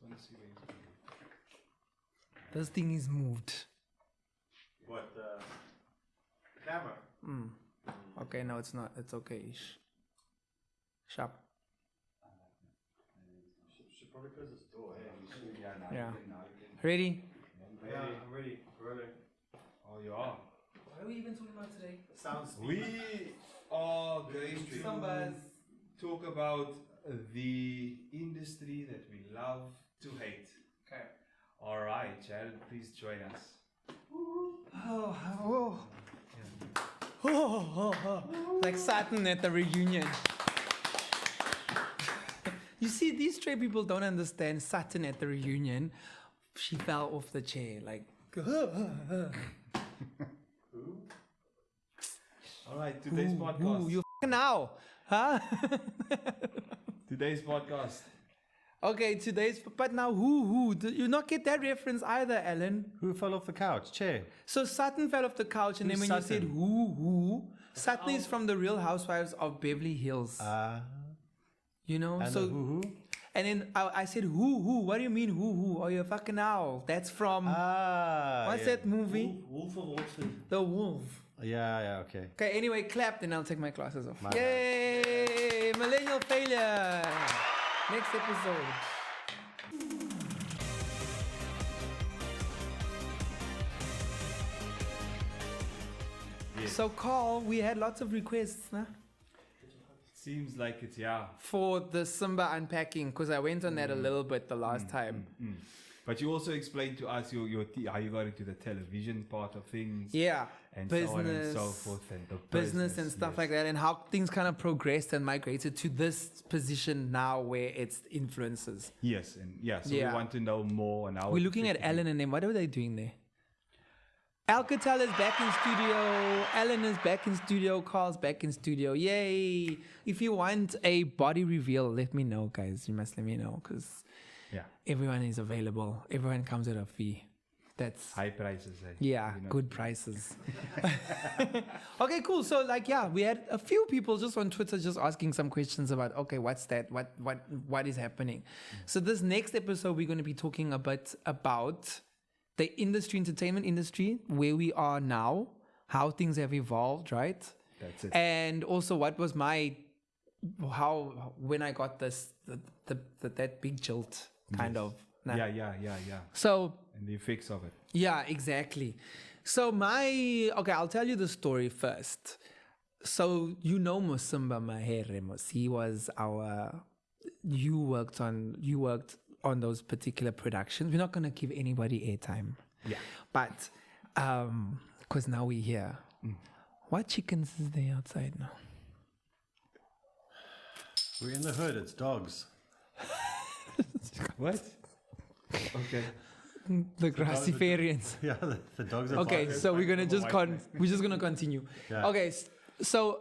want to see where he's going. This thing is moved. What, the camera? Okay, no, it's not. It's okay-ish. Sharp. Should probably close this door, eh? Yeah. Ready? Yeah, I'm ready. Rolling. Oh, you are. What are we even talking about today? Sound speed. We are going to talk about the industry that we love to hate. Okay. All right, Jared, please join us. Like Saturn at the reunion. You see, these stray people don't understand Saturn at the reunion. She fell off the chair, like. All right, today's podcast. Ooh, you now, huh? Today's podcast. Okay, but now who? Do you not get that reference either, Alan? Who fell off the couch? Chair. So Sutton fell off the couch, and Who's then when Sutton? you said who, Sutton is from the Real Housewives of Beverly Hills. You know, And so who? and then I said who? What do you mean who? Oh, you're fucking owl. That's from what's that movie? Wolf of Wall Street. The Wolf. Yeah, okay. Okay, anyway, clap, then I'll take my glasses off. My Yay! Millennial failure. Next episode. Yes. So, Carl, we had lots of requests Seems like it's, yeah. for the Simba unpacking, because I went on that a little bit the last time. But you also explained to us how you got into the television part of things. Yeah, And business, so on and so forth. And the business and stuff yes. like that, and how things kind of progressed and migrated to this position now where it's influencers. Yes, and yeah, so Yeah. we want to know more. And how We're it looking at fits Alan and them. What are they doing there? Alcatel is back in studio. Alan is back in studio. Carl's back in studio. Yay! If you want a body reveal, let me know, guys. You must let me know because Yeah, everyone is available. Everyone comes at a fee. That's high prices. yeah, You know. good prices. Okay, cool. So we had a few people just on Twitter just asking some questions about, okay, what's that? What is happening? So this next episode, we're going to be talking a bit about the entertainment industry, where we are now, how things have evolved, right? That's it. And also what was when I got this, that big jolt kind Yes. of. Nah. Yeah. So And the effects of it. yeah, exactly. So I'll tell you the story first. So Musimba Mahere, he was you worked on those particular productions. We're not going to give anybody airtime. Yeah. But, because now we're here. What chickens is there outside now? We're in the hood. It's dogs. What? Okay. The grassifarians. Yeah, the dogs are Okay, so we're gonna just continue. Yeah. Okay, so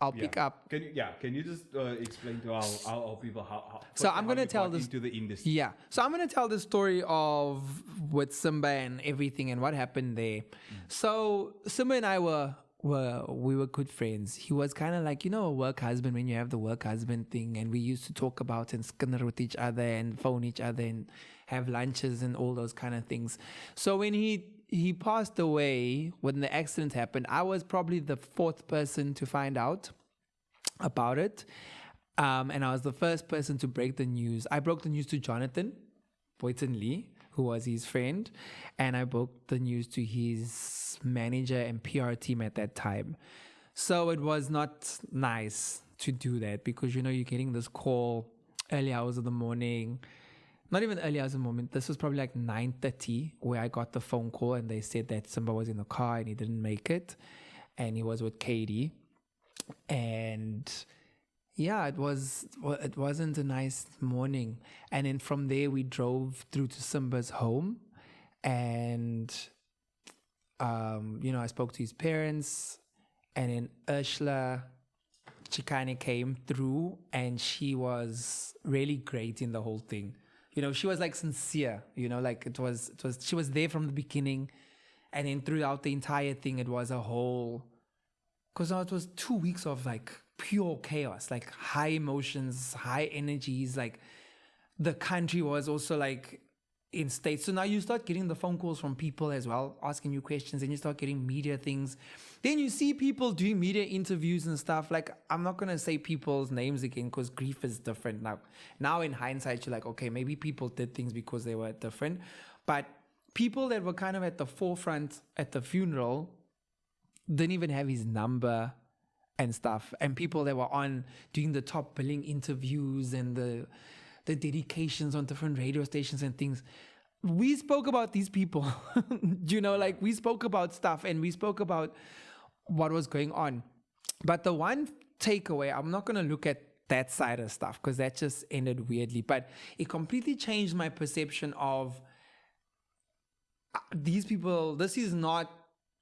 I'll pick up. Can you just explain to our people how So I'm gonna you tell got this into the industry. Yeah, so I'm gonna tell the story of with Simba and everything and what happened there. So Simba and I were good friends. He was kind of like, a work husband when you have the work husband thing, and we used to talk about and skinner with each other and phone each other and have lunches and all those kind of things. So when he passed away, when the accident happened, I was probably the fourth person to find out about it. And I was the first person to break the news. I broke the news to Jonathan Boyton Lee, who was his friend, and I broke the news to his manager and PR team at that time. So it was not nice to do that because, you're getting this call early hours of the morning. Not even early hours of the morning. This was probably like 9:30 where I got the phone call and they said that Simba was in the car and he didn't make it. And he was with Katie. And yeah, it wasn't a nice morning. And then from there we drove through to Simba's home. And, I spoke to his parents. And then Ursula Chikane came through and she was really great in the whole thing. She was like sincere, she was there from the beginning. And then throughout the entire thing, it was because it was 2 weeks of like pure chaos, like high emotions, high energies, like the country was also like in states. So now you start getting the phone calls from people as well, asking you questions, and you start getting media things. Then you see people doing media interviews and stuff. Like, I'm not going to say people's names again because grief is different now. Now in hindsight, you're like, okay, maybe people did things because they were different. But people that were kind of at the forefront at the funeral didn't even have his number and stuff. And people that were on doing the top billing interviews and the dedications on different radio stations and things. We spoke about these people, like we spoke about stuff and we spoke about what was going on. But the one takeaway, I'm not going to look at that side of stuff because that just ended weirdly, but it completely changed my perception of these people. This is not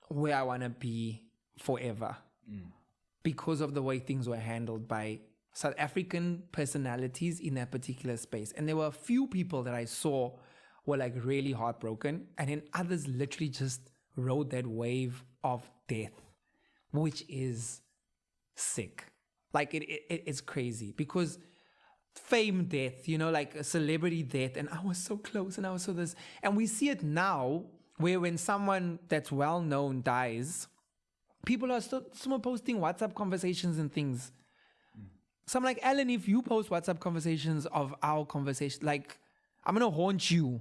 where I want to be forever because of the way things were handled by South African personalities in that particular space. And there were a few people that I saw were like really heartbroken, and then others literally just rode that wave of death, which is sick. Like it's crazy because fame death, like a celebrity death, and I was so close and I was so this. And we see it now where when someone that's well known dies, people are still posting WhatsApp conversations and things. So I'm like, Alan, if you post WhatsApp conversations of our conversation, like, I'm going to haunt you.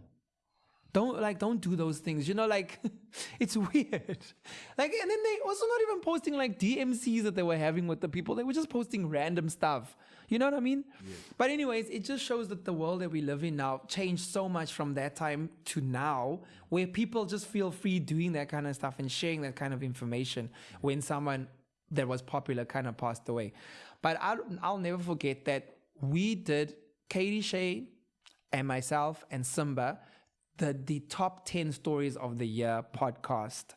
Don't do those things. It's weird. Like, and then they also not even posting like DMCs that they were having with the people. They were just posting random stuff. You know what I mean? Yeah. But anyways, it just shows that the world that we live in now changed so much from that time to now, where people just feel free doing that kind of stuff and sharing that kind of information when someone that was popular kind of passed away. But I'll never forget that we did, Katie Shea and myself and Simba, the top 10 stories of the year podcast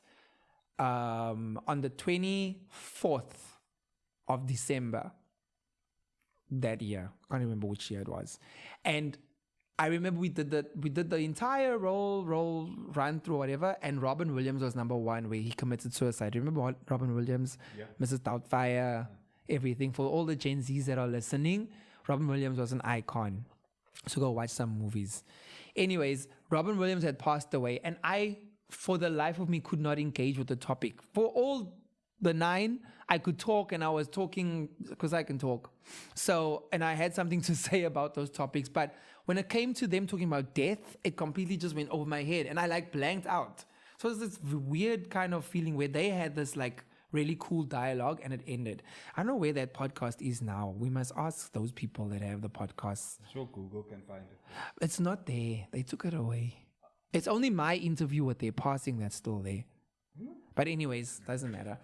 on the 24th of December that year. I can't remember which year it was. And I remember we did the entire roll run through whatever, and Robin Williams was number one, where he committed suicide. Remember Robin Williams? Yeah. Mrs. Doubtfire, everything. For all the Gen Zs that are listening, Robin Williams was an icon. So go watch some movies. Anyways, Robin Williams had passed away, and I, for the life of me, could not engage with the topic. For all the 9, I could talk, and I was talking because I can talk. So, and I had something to say about those topics. But when it came to them talking about death, it completely just went over my head, and I like blanked out. So it's this weird kind of feeling where they had this like really cool dialogue and it ended. I don't know where that podcast is now. We must ask those people that have the podcasts. I'm sure Google can find it. It's not there. They took it away. It's only my interview with their passing that's still there. But anyways, doesn't matter.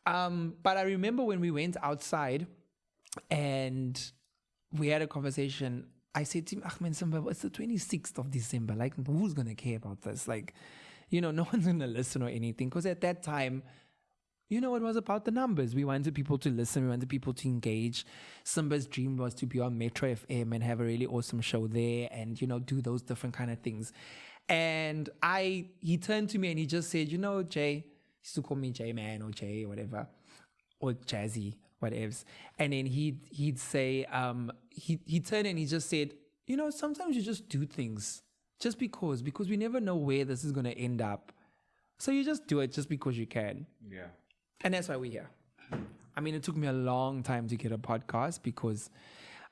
But I remember when we went outside and we had a conversation, I said to him, Ahmed Simba, it's the 26th of December. Like, who's going to care about this? Like, no one's going to listen or anything. Because at that time, it was about the numbers. We wanted people to listen. We wanted people to engage. Simba's dream was to be on Metro FM and have a really awesome show there and, do those different kind of things. And he turned to me and he just said, Jay, he used to call me J Man or Jay or whatever, or Jazzy, whatever. And then he'd say, he turned and he just said, sometimes you just do things just because we never know where this is going to end up. So you just do it just because you can. Yeah. And that's why we're here. I mean, it took me a long time to get a podcast because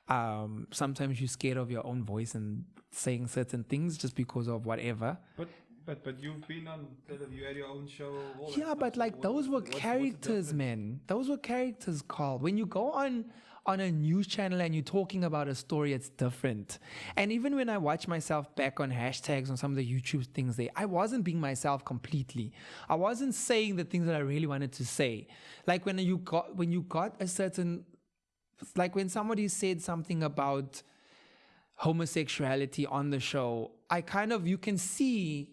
sometimes you're scared of your own voice and saying certain things just because of whatever. But you've been on television, you had your own show. Yeah, but like those were characters, man. Those were characters, Carl. When you go on a news channel and you're talking about a story, it's different. And even when I watch myself back on hashtags on some of the YouTube things there, I wasn't being myself completely. I wasn't saying the things that I really wanted to say. Like when you got a certain, like when somebody said something about homosexuality on the show, you can see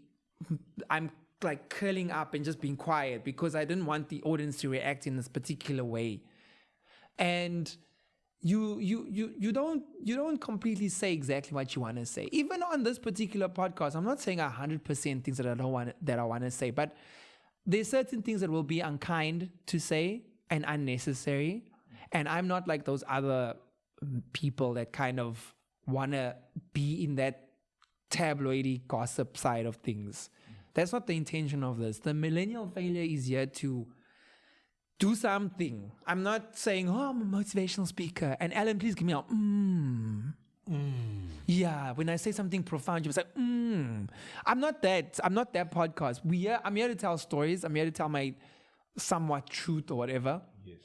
I'm like curling up and just being quiet because I didn't want the audience to react in this particular way. And you don't completely say exactly what you want to say. Even on this particular podcast, I'm not saying 100% things that I want to say, but there's certain things that will be unkind to say and unnecessary. And I'm not like those other people that kind of want to be in that tabloidy gossip side of things. That's not the intention of this. The millennial failure is here to do something. I'm not saying, oh, I'm a motivational speaker. And Alan, please give me a Yeah, when I say something profound, you say, I'm not that podcast. I'm here to tell stories. I'm here to tell my somewhat truth or whatever. Yes.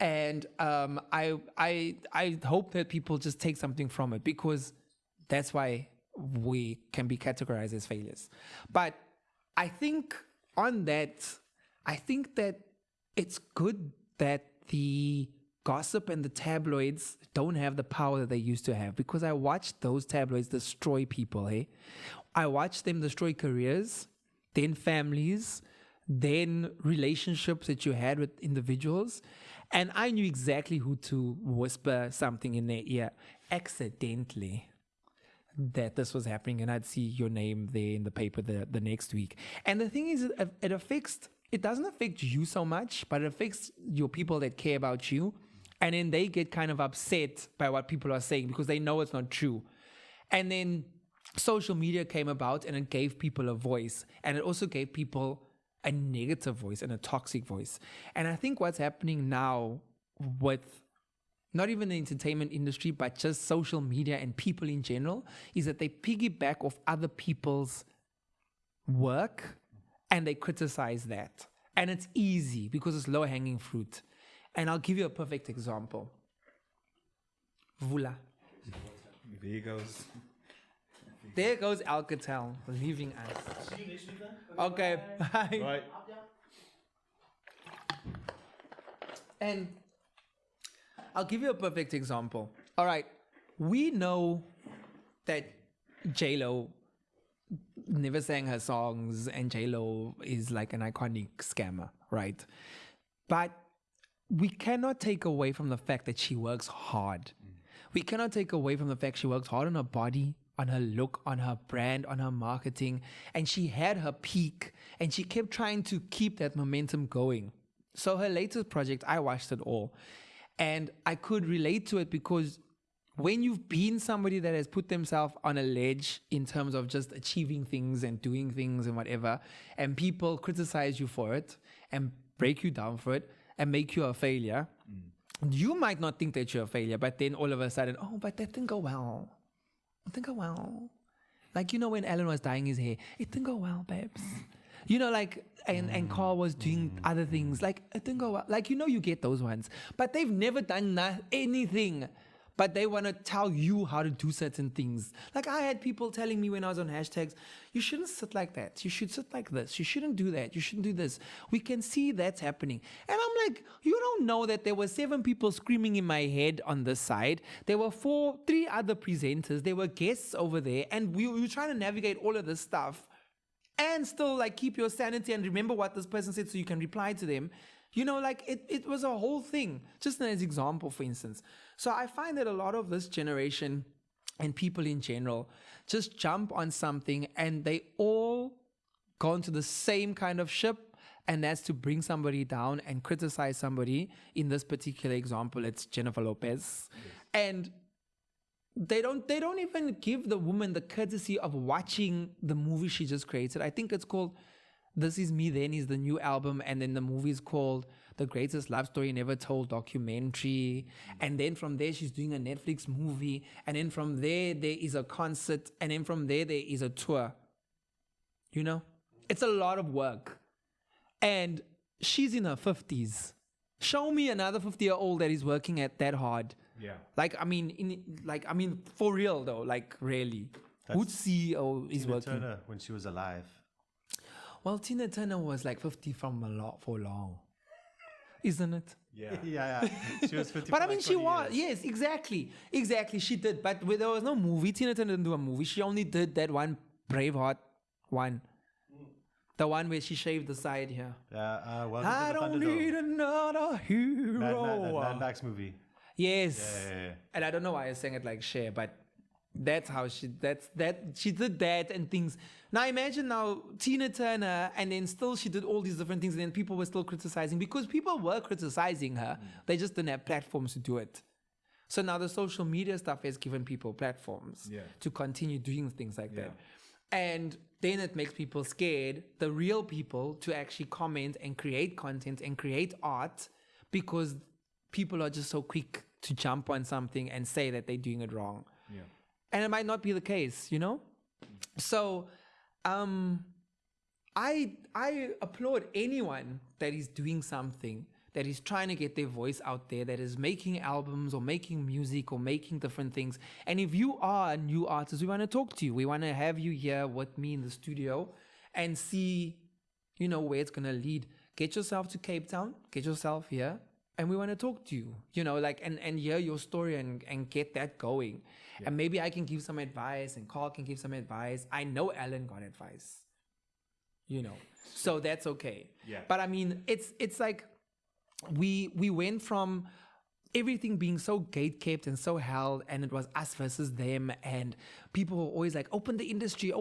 And I hope that people just take something from it, because that's why we can be categorized as failures. But I think that it's good that the gossip and the tabloids don't have the power that they used to have, because I watched those tabloids destroy people. I watched them destroy careers, then families, then relationships that you had with individuals. And I knew exactly who to whisper something in their ear accidentally that this was happening, and I'd see your name there in the paper the next week. And the thing is, it doesn't affect you so much, but it affects your people that care about you. And then they get kind of upset by what people are saying because they know it's not true. And then social media came about, and it gave people a voice, and it also gave people a negative voice and a toxic voice. And I think what's happening now with not even the entertainment industry, but just social media and people in general, is that they piggyback off other people's work and they criticize that. And it's easy because it's low-hanging fruit. And I'll give you a perfect example. Vula. There goes Alcatel leaving us. See you next week then. Okay, bye. Right. And I'll give you a perfect example. All right, we know that J-Lo never sang her songs, and J-Lo is like an iconic scammer, right? But we cannot take away from the fact that she works hard. We cannot take away from the fact she works hard on her body, on her look, on her brand, on her marketing. And she had her peak, and she kept trying to keep that momentum going. So her latest project, I watched it all. And I could relate to it because when you've been somebody that has put themselves on a ledge in terms of just achieving things and doing things and whatever, and people criticize you for it and break you down for it and make you a failure, you might not think that you're a failure, but then all of a sudden, oh, but that didn't go well. It didn't go well. Like, you know, when Alan was dyeing his hair, it didn't go well, babes. You know, like, and Carl was doing other things, like, it didn't go well. Like, you know, you get those ones, but they've never done anything, but they want to tell you how to do certain things. Like, I had people telling me when I was on hashtags, you shouldn't sit like that. You should sit like this. You shouldn't do that. You shouldn't do this. We can see that's happening. And I'm like, you don't know that there were 7 people screaming in my head on this side. There were 3 other presenters. There were guests over there. And we were trying to navigate all of this stuff and still like keep your sanity and remember what this person said so you can reply to them. You know, like it was a whole thing, just as an example, for instance. So I find that a lot of this generation and people in general just jump on something and they all go into the same kind of ship, and that's to bring somebody down and criticize somebody. In this particular example, it's Jennifer Lopez. Yes. And they don't even give the woman the courtesy of watching the movie she just created. I think it's called This Is Me Then is the new album, and then the movie is called The Greatest Love Story Never Told documentary. And then from there she's doing a Netflix movie, and then from there is a concert, and then from there is a tour. You know, it's a lot of work, and she's in her 50s. Show me another 50-year-old that is working at that hard. Yeah. Like, I mean, for real though, like really. Who's CEO is Tina working? Turner when she was alive. Well, Tina Turner was like 50 for long, isn't it? Yeah. Yeah. She was 50. But I mean, she was. Yes, exactly. She did. But there was no movie. Tina Turner didn't do a movie. She only did that one Braveheart one. The one where she shaved the side here. I don't need another hero. Mad Max movie. Yes. Yeah. And I don't know why I sang it like Cher, but that's how she did that and things. Now imagine now Tina Turner, and then still she did all these different things, and then people were still criticizing because people were criticizing her. They just didn't have platforms to do it. So now the social media stuff has given people platforms Yeah. to continue doing things like Yeah. that. And then it makes people scared, the real people, to actually comment and create content and create art, because people are just so quick to jump on something and say that they're doing it wrong. Yeah. And it might not be the case, you know? So I applaud anyone that is doing something, that is trying to get their voice out there, that is making albums or making music or making different things. And if you are a new artist, we want to talk to you. We want to have you here with me in the studio and see, you know, where it's going to lead. Get yourself to Cape Town, get yourself here, and we want to talk to you, you know, like, and hear your story and get that going. Yeah. And maybe I can give some advice and Carl can give some advice. I know Alan got advice, you know, so that's okay. Yeah. But I mean, it's like we went from everything being so gatekept and so held, and it was us versus them, and people were always like, open the industry,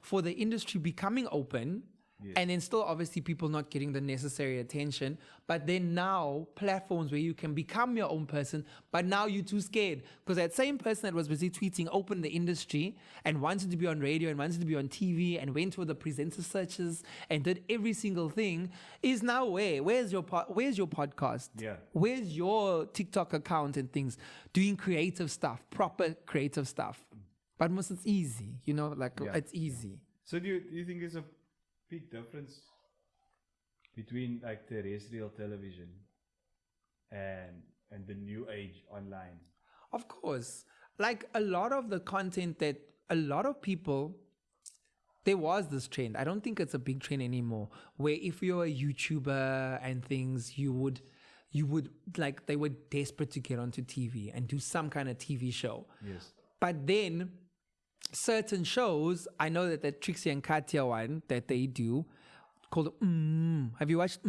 for the industry becoming open. Yes. And then still obviously people not getting the necessary attention. But then now platforms where you can become your own person, but now you're too scared. Because that same person that was busy tweeting open the industry and wanted to be on radio and wanted to be on TV and went for the presenter searches and did every single thing is now where? Where's your podcast? Yeah. Where's your TikTok account and things? Doing creative stuff, proper creative stuff. But most it's easy, you know, like it's easy. So do you think there's a big difference between like terrestrial television and the new age online? Of course. Like a lot of the content that a lot of people, there was this trend. I don't think it's a big trend anymore, where if you're a YouTuber and things, you would like, they were desperate to get onto TV and do some kind of TV show. Yes. But then certain shows, I know that the Trixie and Katya one that they do called Have you watched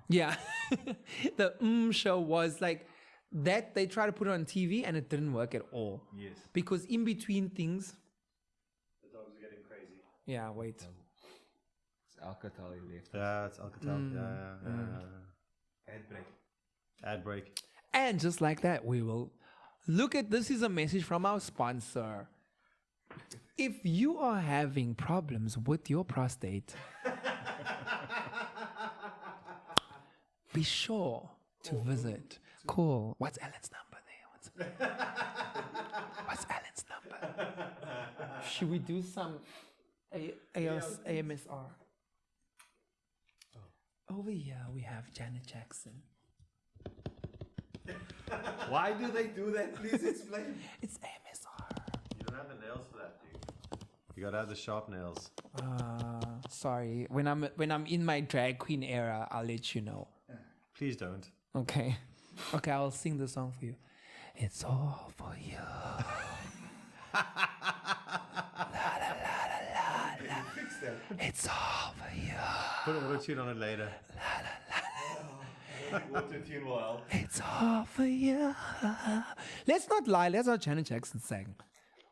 Yeah. The show was like that. They tried to put it on TV and it didn't work at all. Yes. Because in between things. The dogs are getting crazy. Yeah, wait. It's Alcatel left. Yeah, it's Alcatel. Yeah. Ad break. Ad break. And just like that, we will look at this. Is a message from our sponsor. If you are having problems with your prostate, be sure to visit. Cool. What's Alan's number there? What's Alan's number? Should we do some AMSR? Over here we have Janet Jackson. Why do they do that? Please explain. It's AMSR. You don't have the nails for that, dude. You gotta have the sharp nails. Sorry. When I'm in my drag queen era, I'll let you know. Please don't. Okay. Okay, I'll sing the song for you. It's all for you. La, la, la, la, la. Fix that. It's all for you. Put an auto-tune on it later. Auto-tune will help. It's all for you. Let's not lie. That's how Janet Jackson sang.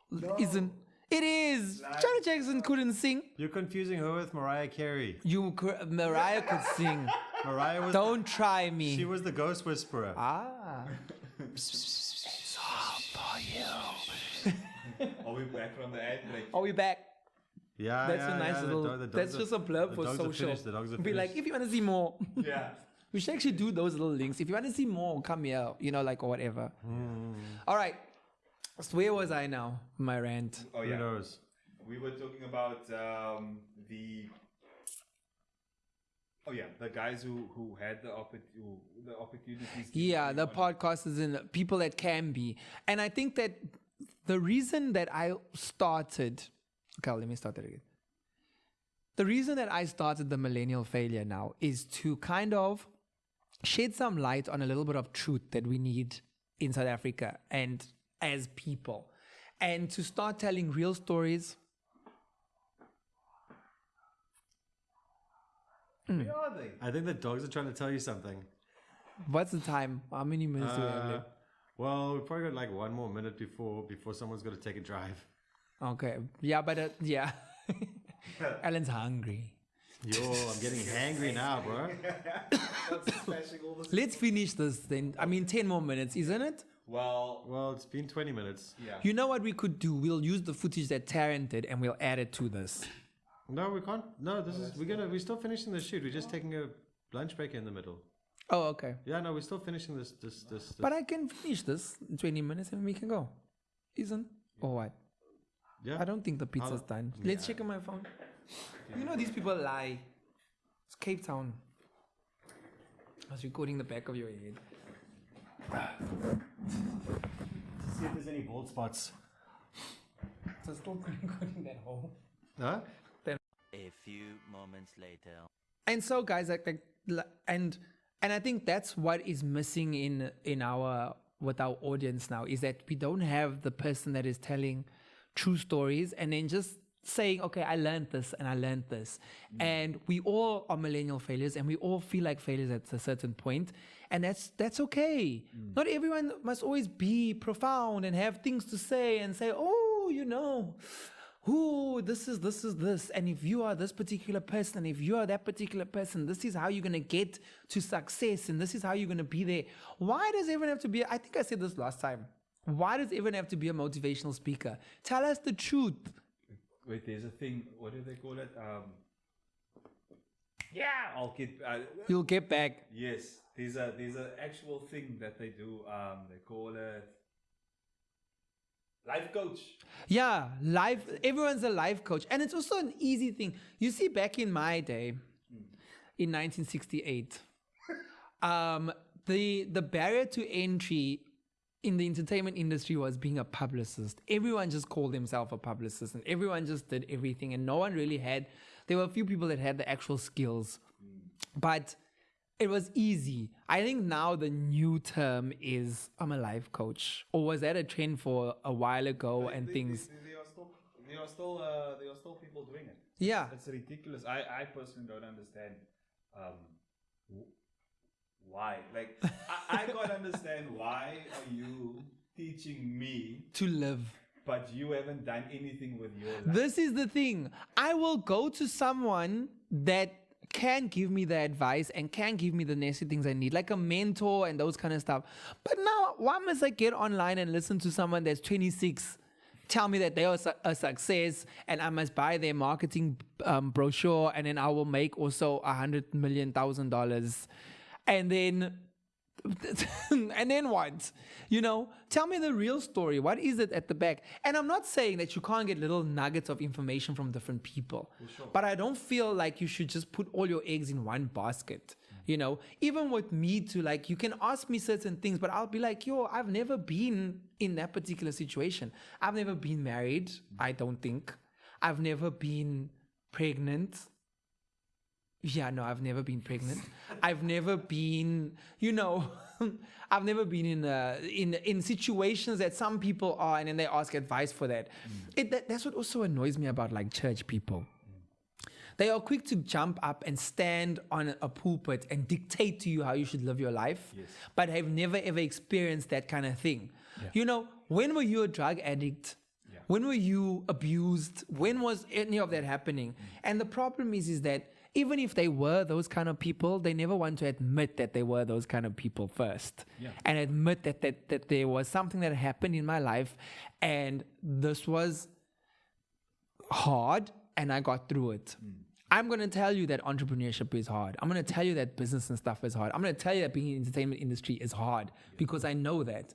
No. Isn't it? Is Janet Jackson couldn't sing. You're confusing her with Mariah Carey. Mariah could sing. Mariah was. Don't try me. She was the ghost whisperer. Ah. It's all for you. Are we back from the ad break? Are we back? Yeah, That's yeah, a nice yeah, little. the dogs That's are- just a blurb the for dogs are social. finished, the dogs are Be like, finished. if you want to see more, Yeah. we should actually do those little links. If you want to see more, come here. You know, like or whatever. All right. So where was I now? My rant. Oh Who yeah. knows? We were talking about the. Oh yeah, the guys who had the opportunities. Yeah, the podcasters and people that can be. And I think that the reason that I started. Okay, let me start that again. The reason that I started the Millennial Failure now is to kind of shed some light on a little bit of truth that we need in South Africa and as people, and to start telling real stories. Where are they? I think the dogs are trying to tell you something. What's the time? How many minutes do we have left? Well, we probably got like one more minute before someone's going to take a drive. Okay. Yeah, but yeah. Alan's hungry. Yo, I'm getting hangry now, bro. Let's finish this then. I mean, 10 more minutes, isn't it? Well, Well, it's been 20 minutes. yeah. You know what we could do? We'll use the footage that Taryn did and we'll add it to this. No, we can't. No, we're still finishing the shoot. We're just taking a lunch break in the middle. Oh, okay. Yeah, no, we're still finishing this. But I can finish this in 20 minutes and we can go. Isn't? Or what? Yeah. I don't think the pizza's done. Let's check on my phone. You know, these people lie. It's Cape Town. I was recording the back of your head. See if there's any bald spots. So still recording that hole. Huh? A few moments later. And so, guys, and I think that's what is missing in our with our audience now, is that we don't have the person that is telling true stories and then just saying, okay, I learned this and I learned this. And we all are millennial failures and we all feel like failures at a certain point. And that's okay. Not everyone must always be profound and have things to say and say, oh, you know, this is this. And if you are this particular person, if you are that particular person, this is how you're going to get to success and this is how you're going to be there. Why does everyone have to be, I think I said this last time, why does everyone have to be a motivational speaker? Tell us the truth. Wait, there's a thing. What do they call it? Yeah, I'll get. You'll get back. Yes, there's a actual thing that they do. They call it life coach. Yeah, everyone's a life coach. And it's also an easy thing. You see, back in my day, in 1968, the barrier to entry in the entertainment industry was being a publicist. Everyone just called himself a publicist and everyone just did everything and no one really had, there were a few people that had the actual skills, but it was easy. I think now the new term is I'm a life coach, or was that a trend for a while ago and things? There are still people doing it. Yeah. It's ridiculous. I personally don't understand why. Like, I can't understand why are you teaching me To live. but you haven't done anything with your life. This is the thing. I will go to someone that can give me the advice and can give me the necessary things I need, like a mentor and those kind of stuff. But now, why must I get online and listen to someone that's 26 tell me that they are a success and I must buy their marketing brochure and then I will make also $100 million, and then and then what? You know, tell me the real story. What is it at the back? And I'm not saying that you can't get little nuggets of information from different people, but I don't feel like you should just put all your eggs in one basket. You know, even with me too, like you can ask me certain things, but I'll be like, yo, I've never been in that particular situation. I've never been married, I don't think. I've never been pregnant. Yeah, no, I've never been pregnant. I've never been, you know, I've never been in situations that some people are, and then they ask advice for that. That's what also annoys me about like church people. They are quick to jump up and stand on a pulpit and dictate to you how you should live your life, but have never ever experienced that kind of thing. Yeah. You know, when were you a drug addict? Yeah. When were you abused? When was any of that happening? And the problem is that even if they were those kind of people, they never want to admit that they were those kind of people first. Yeah. And admit that there was something that happened in my life and this was hard and I got through it. I'm going to tell you that entrepreneurship is hard. I'm going to tell you that business and stuff is hard. I'm going to tell you that being in the entertainment industry is hard because I know that.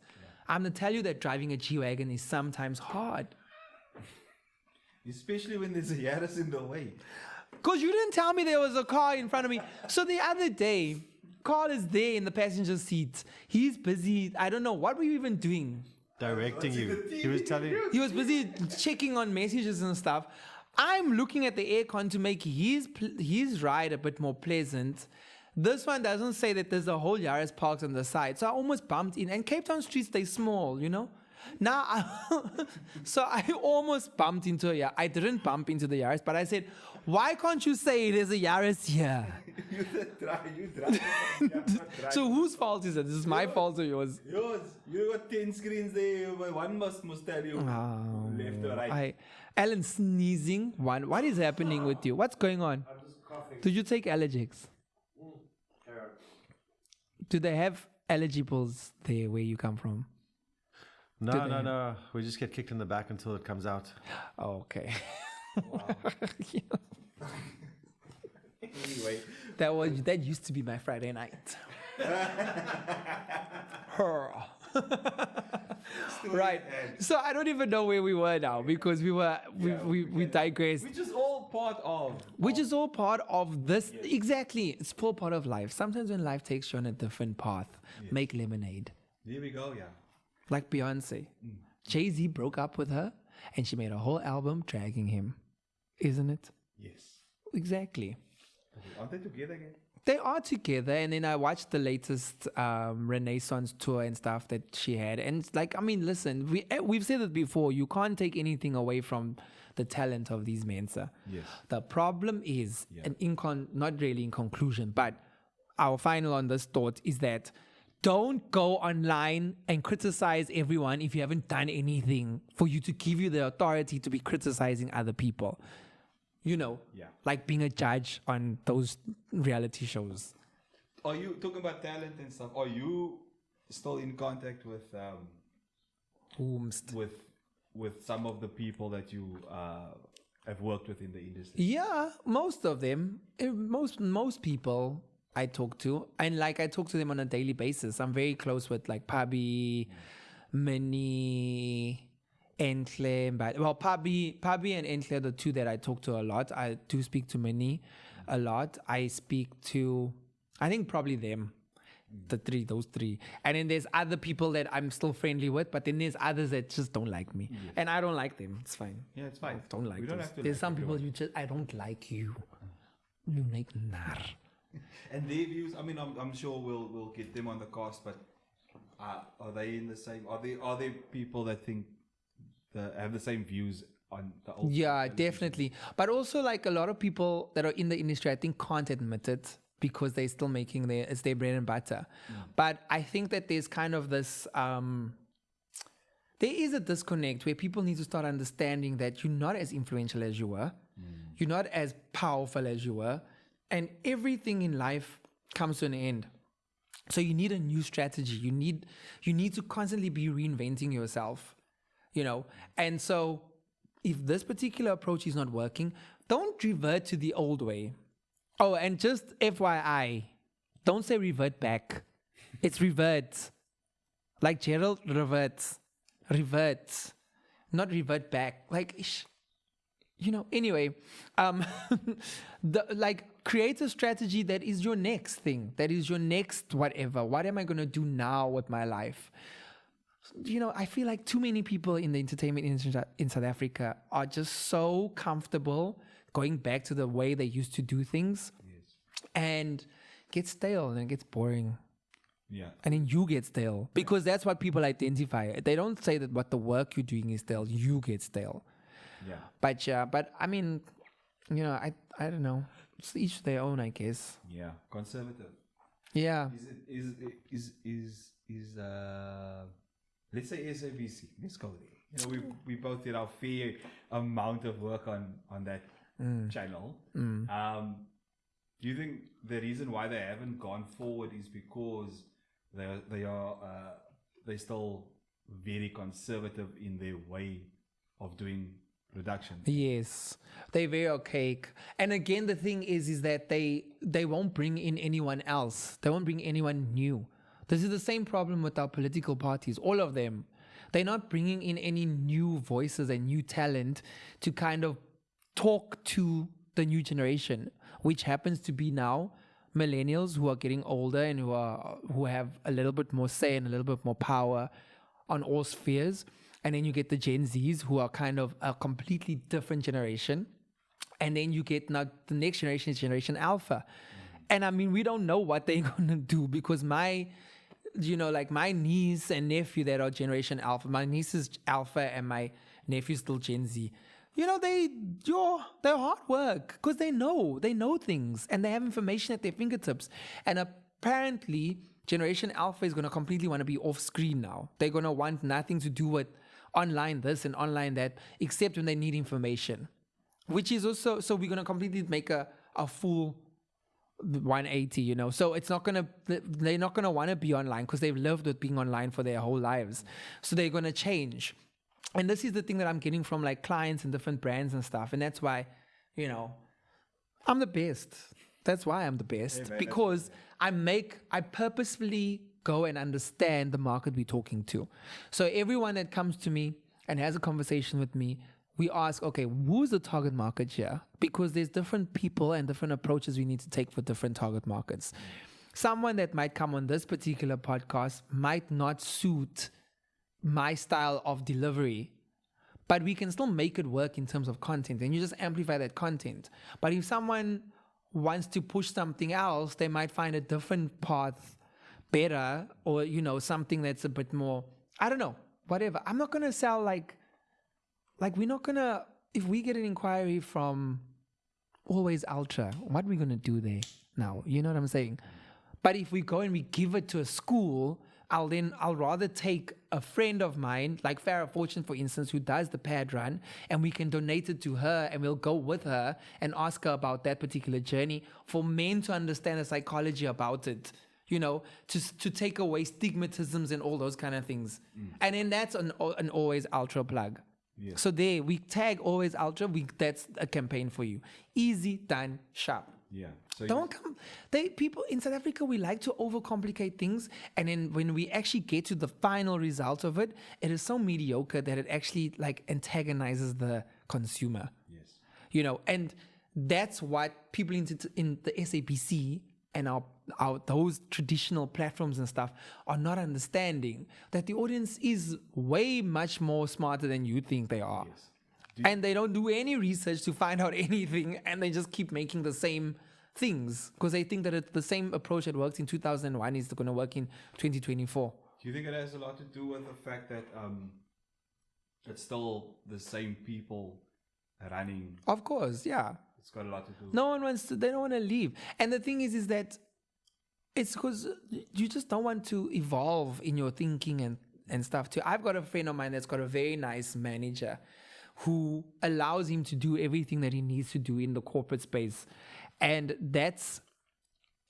I'm going to tell you that driving a G-Wagon is sometimes hard. Especially when there's a Yaris in the way. Because you didn't tell me there was a car in front of me. So the other day, Carl is there in the passenger seat. He's busy. I don't know. What were you even doing? Directing you. He was telling you. He was busy checking on messages and stuff. I'm looking at the aircon to make his ride a bit more pleasant. This one doesn't say that there's a whole Yaris parked on the side. So I almost bumped in. And Cape Town streets, they small, you know. Now, so I almost bumped into a Yaris. I didn't bump into the Yaris, but I said, why can't you say there's a Yaris here? You drive. So whose fault is it? Is this my fault or yours? Yours. You got 10 screens there. One must tell you left or right. Alan sneezing. What is happening with you? What's going on? I'm just Did you take allergics? Do they have allergy pills there where you come from? No. We just get kicked in the back until it comes out. Oh, okay. Anyway, that used to be my Friday night. Right. So I don't even know where we were now because we digressed. which is all part of. Which is all part of this. Exactly. It's all part of life. Sometimes when life takes you on a different path, make lemonade. There we go. Yeah. Like Beyonce. Jay-Z broke up with her and she made a whole album dragging him. Isn't it? Yes. Exactly. Aren't they together again? They are together, and then I watched the latest Renaissance tour and stuff that she had, and it's like, I mean, listen, we've said it before. You can't take anything away from the talent of these men, sir. Yes. The problem is, and not really in conclusion, but our final on this thought is that don't go online and criticize everyone if you haven't done anything for you to give you the authority to be criticizing other people. You know, like being a judge on those reality shows. Are you talking about talent and stuff? Are you still in contact with some of the people that you have worked with in the industry? Yeah, most of them. Most people I talk to, and like I talk to them on a daily basis. I'm very close with like Pabi, Minnie, Entle, but well, Pabi and Entle are the two that I talk to a lot. I do speak to Minnie a lot. I speak to, I think probably them, those three. And then there's other people that I'm still friendly with, but then there's others that just don't like me, and I don't like them. It's fine. Yeah, it's fine. I don't like. We don't those. have to There's like some people everyone. I don't like you. You make nar. And their views. I mean, I'm sure we'll get them on the cast, but are they in the same? Are they people that think have the same views on the old? Yeah, definitely. But also, like a lot of people that are in the industry, I think can't admit it because they're still making it's their bread and butter. But I think that there's kind of this. There is a disconnect where people need to start understanding that you're not as influential as you were, you're not as powerful as you were, and everything in life comes to an end. So you need a new strategy. You need to constantly be reinventing yourself. You know, and so if this particular approach is not working, don't revert to the old way. Oh, and just FYI, don't say revert back. It's revert. Like Gerald reverts. Revert. Not revert back. Like, you know, anyway, create a strategy that is your next thing. That is your next whatever. What am I going to do now with my life? You know, I feel like too many people in the entertainment industry in South Africa are just so comfortable going back to the way they used to do things, and get stale and it gets boring. Yeah. And then you get stale because that's what people identify. They don't say that what the work you're doing is stale. You get stale. Yeah. But I mean, you know, I don't know. It's each their own, I guess. Yeah. Conservative. Yeah. Let's say SABC. Let's go there. You know, we both did our fair amount of work on that channel. Do you think the reason why they haven't gone forward is because they're still very conservative in their way of doing production? Yes, they're very archaic. And again, the thing is that they won't bring in anyone else. They won't bring anyone new. This is the same problem with our political parties, all of them. They're not bringing in any new voices and new talent to kind of talk to the new generation, which happens to be now millennials who are getting older and who have a little bit more say and a little bit more power on all spheres. And then you get the Gen Zs who are kind of a completely different generation. And then you get now the next generation is Generation Alpha. And I mean, we don't know what they're going to do because my niece and nephew that are Generation Alpha, my niece is Alpha and my nephew's still Gen Z. You know, they're hard work because they know things and they have information at their fingertips. And apparently, Generation Alpha is going to completely want to be off screen now. They're going to want nothing to do with online this and online that, except when they need information. Which is also, so we're going to completely make a a full 180, you know. So it's not gonna, they're not gonna want to be online because they've lived with being online for their whole lives. So they're gonna change. And this is the thing that I'm getting from like clients and different brands and stuff. And that's why, you know, I'm the best. That's why I'm the best. Hey, man, because I purposefully go and understand the market we're talking to. So everyone that comes to me and has a conversation with me, we ask, okay, who's the target market here? Because there's different people and different approaches we need to take for different target markets. Someone that might come on this particular podcast might not suit my style of delivery, but we can still make it work in terms of content, and you just amplify that content. But if someone wants to push something else, they might find a different path better, or, you know, something that's a bit more, I don't know, whatever. I'm not going to sell like we're not going to, if we get an inquiry from Always Ultra, what are we going to do there now? You know what I'm saying? But if we go and we give it to a school, I'll rather take a friend of mine, like Farrah Fortune, for instance, who does the pad run, and we can donate it to her, and we'll go with her and ask her about that particular journey for men to understand the psychology about it, you know, to take away stigmatisms and all those kind of things. And then that's an Always Ultra plug. Yeah. So there, we tag Always Ultra, that's a campaign for you. Easy, done, sharp. Yeah. So Don't come. People in South Africa, we like to overcomplicate things, and then when we actually get to the final result of it, it is so mediocre that it actually like antagonizes the consumer. yes. You know, and that's what people in the SABC and our those traditional platforms and stuff are not understanding, that the audience is way much more smarter than you think they are. Yes. And they don't do any research to find out anything, and they just keep making the same things because they think that it's the same approach that worked in 2001 is going to work in 2024. Do you think it has a lot to do with the fact that it's still the same people running? Of course, yeah. It's got a lot to do. No one wants to, they don't want to leave. And the thing is that it's because you just don't want to evolve in your thinking and stuff too. I've got a friend of mine that's got a very nice manager who allows him to do everything that he needs to do in the corporate space. And it's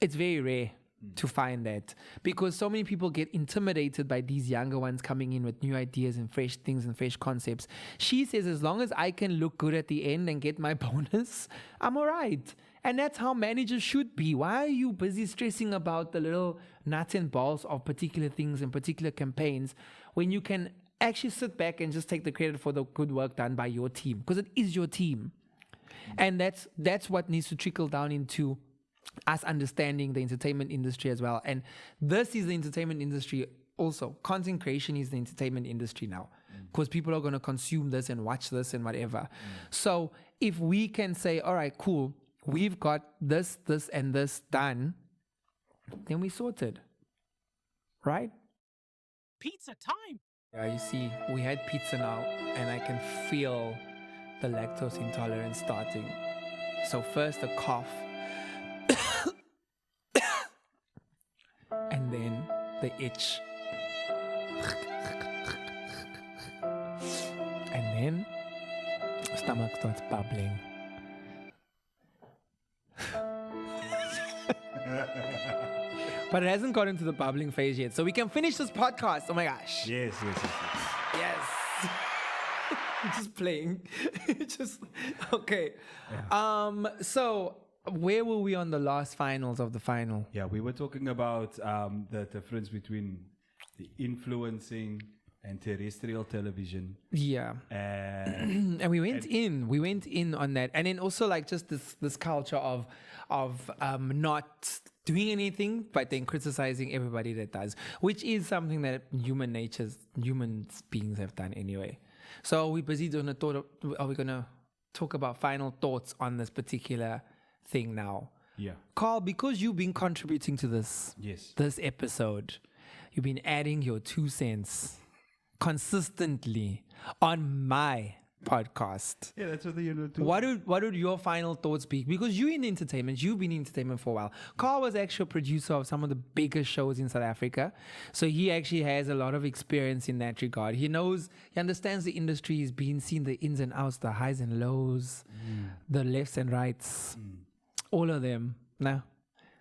very rare to find that, because so many people get intimidated by these younger ones coming in with new ideas and fresh things and fresh concepts. She says, as long as I can look good at the end and get my bonus, I'm all right. And that's how managers should be. Why are you busy stressing about the little nuts and bolts of particular things and particular campaigns when you can actually sit back and just take the credit for the good work done by your team? Because it is your team. And that's what needs to trickle down into us understanding the entertainment industry as well. And this is the entertainment industry also. Content creation is the entertainment industry now, because people are going to consume this and watch this and whatever. So if we can say, all right, cool, we've got this, and this done, then we sorted. Right? Pizza time! You see, we had pizza now, and I can feel the lactose intolerance starting. So first a cough, and then the itch, and then stomach starts bubbling. But it hasn't gotten to the bubbling phase yet, so we can finish this podcast. Oh my gosh. Yes. Yes. Just playing. Just okay. Yeah. So where were we on the last finals of the final? Yeah, we were talking about the difference between the influencing and terrestrial television. Yeah. And And we went in on that. And then also like just this culture of not doing anything but then criticizing everybody that does, which is something that human beings have done anyway. So we're busy doing are we gonna talk about final thoughts on this particular thing now? yeah. Carl, because you've been contributing to this Yes. episode, you've been adding your 2 cents consistently on my podcast. Yeah, that's what the do. What would your final thoughts be? Because you're in entertainment, you've been in entertainment for a while. Carl was actually a producer of some of the biggest shows in South Africa. So he actually has a lot of experience in that regard. He understands the industry, he's been seeing the ins and outs, the highs and lows, the lefts and rights. All of them. No.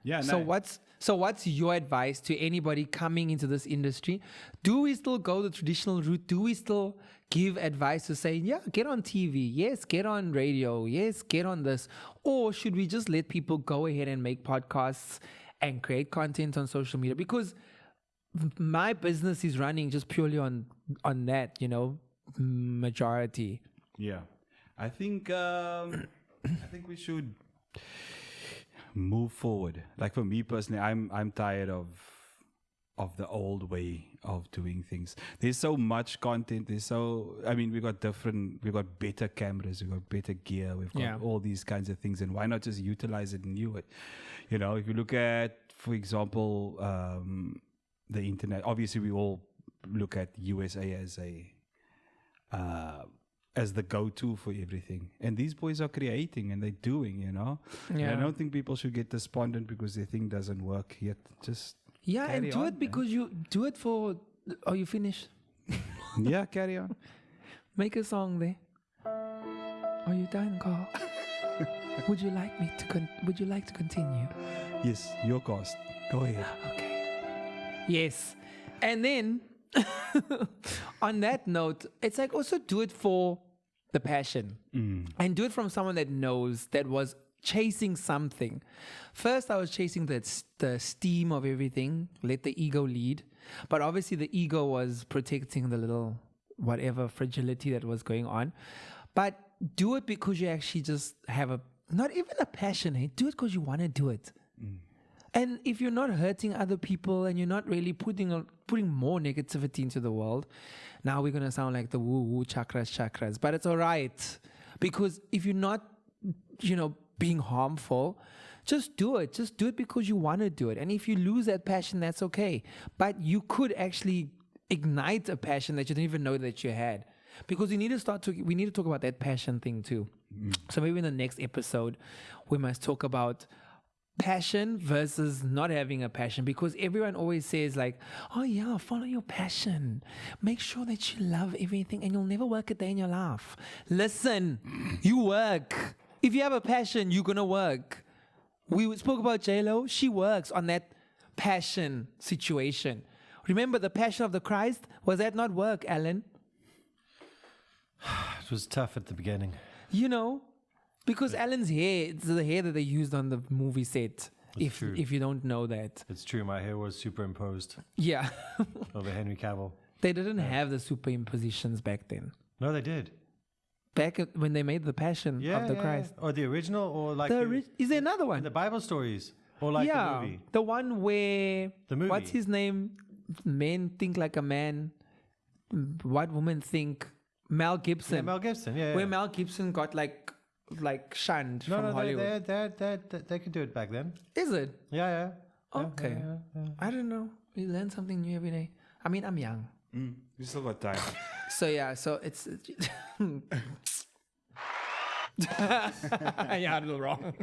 Yeah. So no. what's your advice to anybody coming into this industry? Do we still go the traditional route? Do we still give advice to say, yeah, get on TV, yes, get on radio, yes, get on this? Or should we just let people go ahead and make podcasts and create content on social media? Because my business is running just purely on that, majority. Yeah, I think we should move forward. Like for me personally, I'm tired of the old way of doing things. There's so much content. We got better cameras, we've got better gear, we've got all these kinds of things, and why not just utilize it and use it? If you look at, for example, the internet, obviously we all look at USA as the go-to for everything, and these boys are creating and they're doing, And I don't think people should get despondent because their thing doesn't work yet. Just and do it because you do it for. Are you finished? Yeah, carry on. Make a song there. Are you done, Carl? Would you like to continue? Yes, your cost. Go ahead. Okay. Yes. And then on that note, it's like also do it for the passion. And do it from someone that knows, that was chasing something. First, I was chasing the steam of everything, let the ego lead. But obviously the ego was protecting the little whatever fragility that was going on. But do it because you actually just have not even a passion. Hey? Do it because you want to do it. And if you're not hurting other people and you're not really putting more negativity into the world, now we're going to sound like the woo-woo chakras. But it's all right. Because if you're not, being harmful, just do it. Just do it because you want to do it. And if you lose that passion, that's okay. But you could actually ignite a passion that you didn't even know that you had. Because we need to talk about that passion thing too. So maybe in the next episode, we must talk about passion versus not having a passion, because everyone always says like, oh yeah, follow your passion, make sure that you love everything and you'll never work a day in your life. Listen, you work. If you have a passion, you're gonna work. We spoke about J-Lo. She works on that passion situation. Remember the Passion of the Christ? Was that not work, Alan? It was tough at the beginning. Because Alan's hair, it's the hair that they used on the movie set. True. If you don't know that. It's true, my hair was superimposed Yeah. over Henry Cavill. They didn't have the superimpositions back then. No, they did. Back when they made the Passion of the Christ. Or the original, or like Is there another in one? the Bible stories, or like the movie. The one where The movie. what's his name? Men think like a man. White women think. Mel Gibson. Yeah, Mel Gibson. Yeah. Where Mel Gibson got like shunned from Hollywood. They could do it back then. Is it? Yeah. Okay. I don't know. You learn something new every day. I mean, I'm young. We still got time. So it's I had it wrong.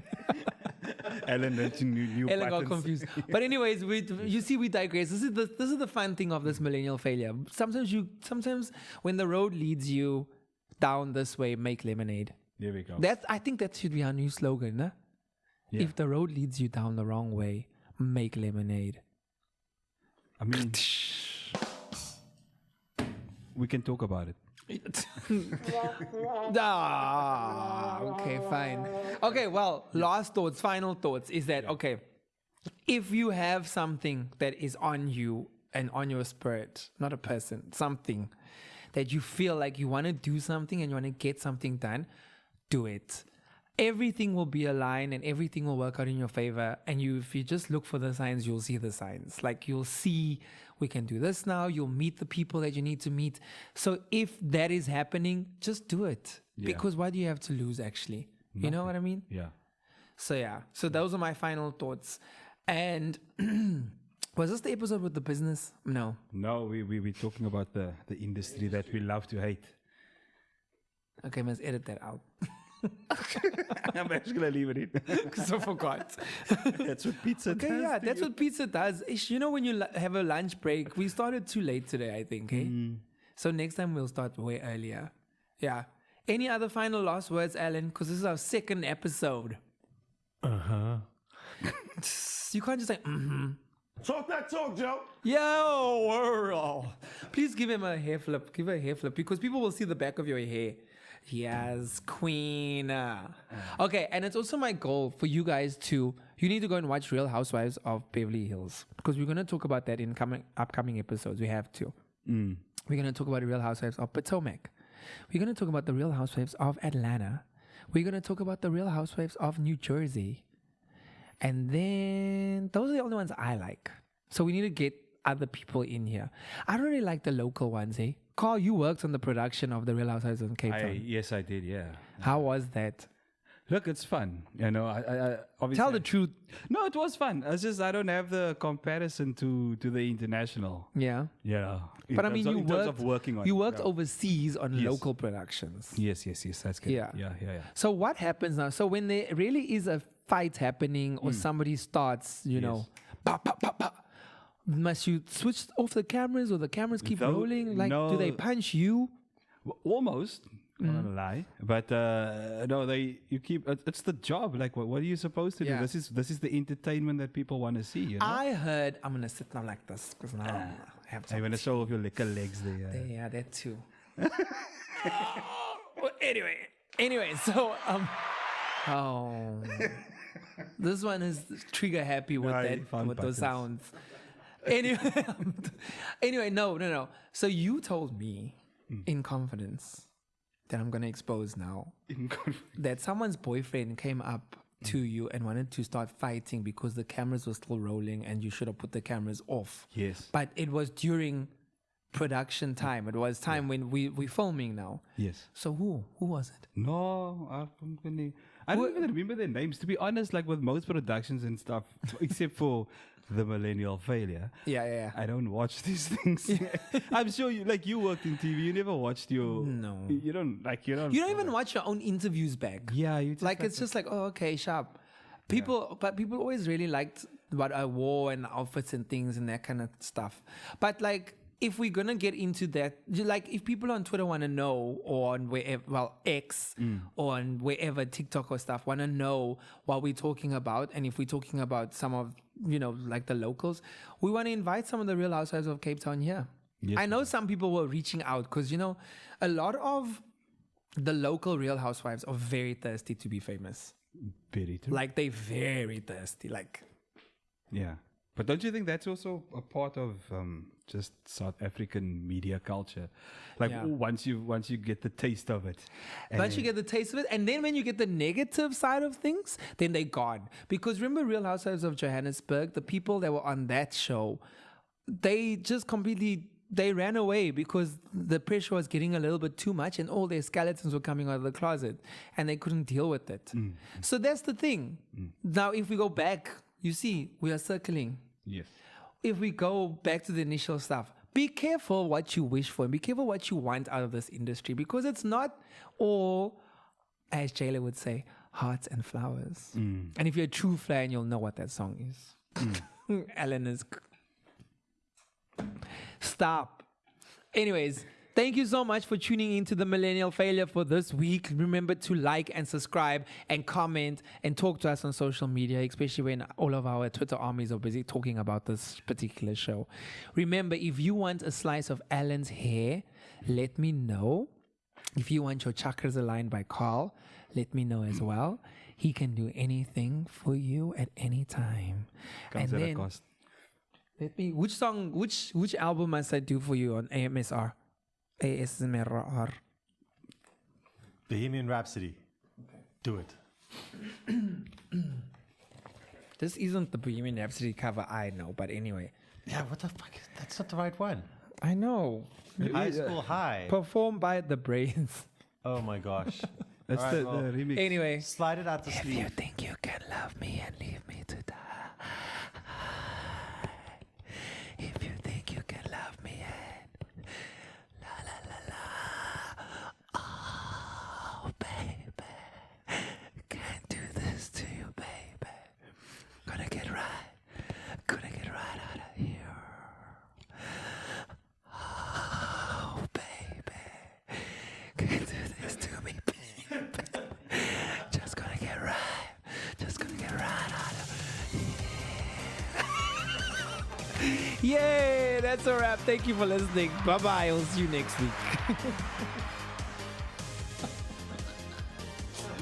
Ellen mentioned new Ellen got buttons. confused. But anyways, we digress. This is the fun thing of this millennial failure. Sometimes when the road leads you down this way, make lemonade. There we go. I think that should be our new slogan, huh? Yeah. If the road leads you down the wrong way, make lemonade. I mean, we can talk about it. Okay, fine. Okay, well, final thoughts is that, okay, if you have something that is on you and on your spirit, not a person, something that you feel like you want to do something and you want to get something done, do it. Everything will be aligned and everything will work out in your favor. And if you just look for the signs, you'll see the signs. Like you'll see, we can do this now. You'll meet the people that you need to meet. So if that is happening, just do it. Yeah. Because what do you have to lose actually? You know what I mean? Yeah. So those are my final thoughts. And was this the episode with the business? No. No, we're talking about the industry that we love to hate. Okay, must edit that out. I'm actually going to leave it in. Because I forgot. That's what pizza does. Okay, yeah, to that's you. what pizza does. You know, when you have a lunch break, we started too late today, I think. Eh? So next time we'll start way earlier. Yeah. Any other final last words, Alan? Because this is our second episode. You can't just say, Talk that talk, Joe. Yo, world. Please give him a hair flip. Give her a hair flip because people will see the back of your hair. Yes, queen. Okay, and it's also my goal for you guys to, you need to go and watch Real Housewives of Beverly Hills because we're going to talk about that in upcoming episodes. We have to. We're going to talk about the Real Housewives of Potomac. We're going to talk about the Real Housewives of Atlanta. We're going to talk about the Real Housewives of New Jersey. And then those are the only ones I like. So we need to get other people in here. I don't really like the local ones, eh? Carl, you worked on the production of the Real Housewives of Cape Town. Yes, I did. Yeah. How was that? Look, it's fun. You know, I obviously Tell the truth. No, it was fun. It's just I don't have the comparison to the international. Yeah. Yeah. But I mean, you in terms worked, of working on you it, worked yeah. overseas on Yes. local productions. Yes. That's good. Yeah. Yeah. So what happens now? So when there really is a fight happening or somebody starts, you know, pop, pop, pop, pop, must you switch off the cameras or the cameras keep No, rolling? Like, do they no. punch you? Almost. Not gonna lie, but no, you keep. It's the job. Like, what are you supposed to do? Yeah. This is the entertainment that people want to see. You know? I heard, I'm going to sit down like this because now I have I want to show off your liquor legs there. Yeah, that too. Well, anyway, so this one is trigger happy with No, that you found with those buttons. sounds. Anyway, no. So you told me in confidence that I'm gonna expose now that someone's boyfriend came up to you and wanted to start fighting because the cameras were still rolling and you should have put the cameras off. Yes. But it was during production time. It was time when we're filming now. Yes. So who was it? No, I don't even remember their names. To be honest, like with most productions and stuff, except for the Millennial Failure. Yeah. I don't watch these things. I'm sure you worked in TV. You never watched your. No. You don't. You don't even watch your own interviews back. Yeah, you just Like it's just like, oh, okay, sharp. But people always really liked what I wore and outfits and things and that kind of stuff. But like, if we're gonna get into that, like if people on Twitter want to know, or on wherever, X, or on wherever TikTok or stuff want to know what we're talking about, and if we're talking about some of like the locals, we want to invite some of the Real Housewives of Cape Town here. Yes, I know some people were reaching out because a lot of the local Real Housewives are very thirsty to be famous. very true. Like they very thirsty. Like Yeah. But don't you think that's also a part of just South African media culture? Like Yeah. once you get the taste of it. once you get the taste of it, and then when you get the negative side of things, then they're gone. Because remember Real Housewives of Johannesburg, the people that were on that show, they just completely they ran away because the pressure was getting a little bit too much and all their skeletons were coming out of the closet and they couldn't deal with it. So that's the thing. Now if we go back, you see, we are circling. Yes. If we go back to the initial stuff, be careful what you wish for and be careful what you want out of this industry because it's not all, as Jayla would say, hearts and flowers. And if you're a true fan, you'll know what that song is. Ellen is... Stop. Anyways, thank you so much for tuning into the Millennial Failure for this week. Remember to like and subscribe and comment and talk to us on social media, especially when all of our Twitter armies are busy talking about this particular show. Remember, if you want a slice of Alan's hair, let me know. If you want your chakras aligned by Carl, let me know as well. He can do anything for you at any time. Comes and at a then cost. let me. Which song? Which album must I do for you on AMSR? ASMR. Bohemian Rhapsody. Do it. This isn't the Bohemian Rhapsody cover, I know, but anyway, Yeah, what the fuck? That's not the right one. I know. High School High. Performed by the Brains. Oh my gosh. That's All right, well, the remix. Anyway, Slide it out the if you sleeve. think you can love me and leave me to die, if you think you can love me and la la la la, oh baby, can't do this to you, baby. Gonna get right out of here. Oh baby, can't do this to me, baby. Just gonna get right Yay! That's a wrap. Thank you for listening. Bye bye. I'll see you next week.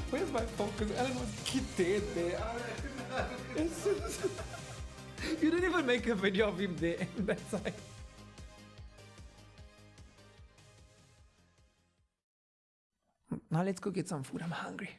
Where's my focus? Alan was dead there. You didn't even make a video of him there. That's like. Now let's go get some food. I'm hungry.